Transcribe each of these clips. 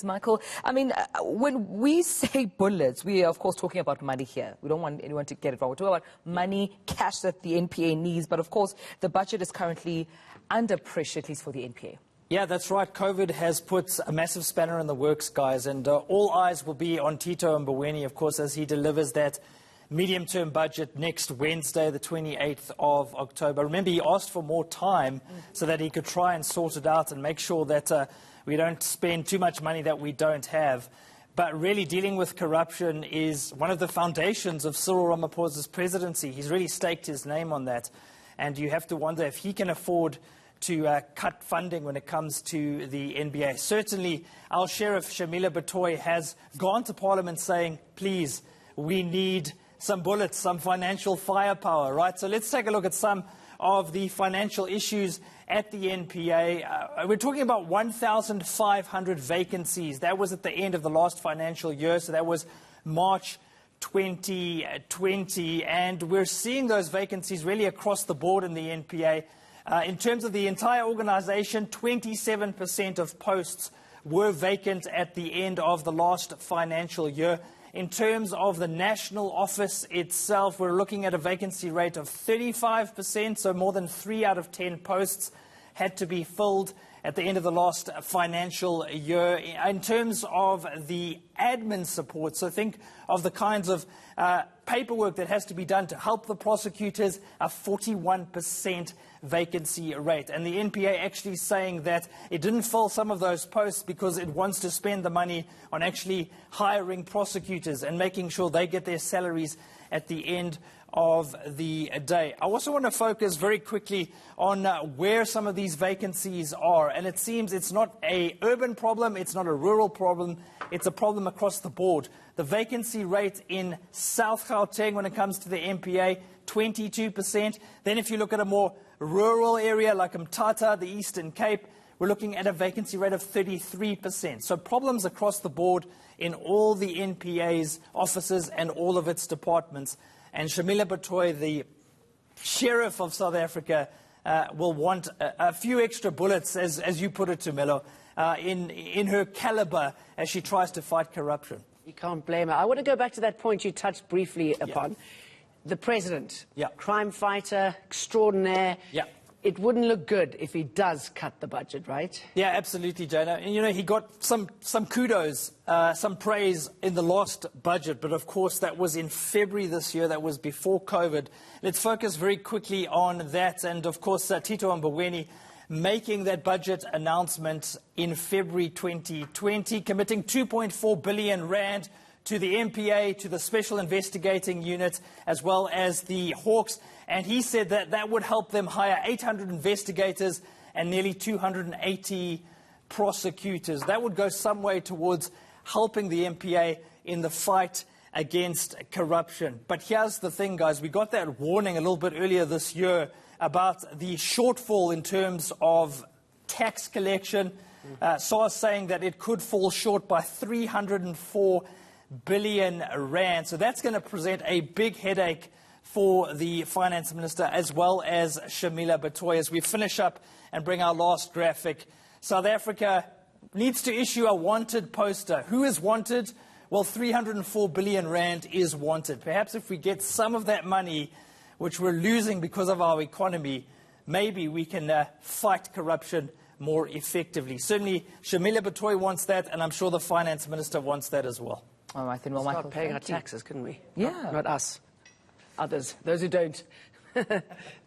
Michael, I mean, when we say bullets, we are, of course, talking about money here. We don't want anyone to get it wrong. We're talking about money, cash that the NPA needs. But, of course, the budget is currently under pressure, at least for the NPA. Yeah, that's right. COVID has put a massive spanner in the works, guys. And all eyes will be on Tito MBOWENI, of course, as he delivers that medium-term budget next Wednesday, the 28th of October. Remember, he asked for more time so that he could try and sort it out and make sure that we don't spend too much money that we don't have. But really dealing with corruption is one of the foundations of Cyril Ramaphosa's presidency. He's really staked his name on that. And you have to wonder if he can afford to cut funding when it comes to the NBA. Certainly, our Sheriff Shamila Batohi has gone to Parliament saying, please, we need some bullets, some financial firepower, right? So let's take a look at some of the financial issues at the NPA. We're talking about 1,500 vacancies. That was at the end of the last financial year, so that was March 2020. And we're seeing those vacancies really across the board in the NPA. In terms of the entire organization, 27% of posts were vacant at the end of the last financial year. In terms of the national office itself, we're looking at a vacancy rate of 35%, so more than 3 out of 10 posts had to be filled at the end of the last financial year. In terms of the admin support, so think of the kinds of paperwork that has to be done to help the prosecutors, a 41% vacancy rate. And the NPA actually saying that it didn't fill some of those posts because it wants to spend the money on actually hiring prosecutors and making sure they get their salaries at the end of the day. I also want to focus very quickly on where some of these vacancies are. And it seems it's not an urban problem, it's not a rural problem, it's a problem across the board. The vacancy rate in South Gauteng when it comes to the NPA, 22%. Then if you look at a more rural area like Mthatha, the Eastern Cape, we're looking at a vacancy rate of 33%. So problems across the board in all the NPA's offices and all of its departments. And Shamila Batohi, the Sheriff of South Africa, will want a few extra bullets, as you put it, Tumelo, in her caliber as she tries to fight corruption. You can't blame her. I want to go back to that point you touched briefly upon. Yeah. The president, crime fighter, extraordinaire. Yeah. It wouldn't look good if he does cut the budget, right? Yeah, absolutely, Jana. And, you know, he got some kudos, some praise in the last budget. But, of course, that was in February this year. That was before COVID. Let's focus very quickly on that. And, of course, Tito MBOWENI making that budget announcement in February 2020, committing 2.4 billion rand to the MPA, to the Special Investigating Unit, as well as the Hawks. And he said that that would help them hire 800 investigators and nearly 280 prosecutors. That would go some way towards helping the MPA in the fight against corruption. But here's the thing, guys. We got that warning a little bit earlier this year about the shortfall in terms of tax collection. SARS saying that it could fall short by 304 billion rand. So that's going to present a big headache for the finance minister as well as Shamila Batohi. As we finish up and bring our last graphic, South Africa needs to issue a wanted poster. Who is wanted? Well, 304 billion rand is wanted. Perhaps if we get some of that money, which we're losing because of our economy, maybe we can fight corruption more effectively. Certainly, Shamila Batohi wants that, and I'm sure the finance minister wants that as well. Oh, I think, well, Michael, start paying our taxes, couldn't we? Yeah. Not us. Others. Those who don't.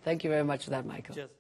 Thank you very much for that, Michael. Cheers.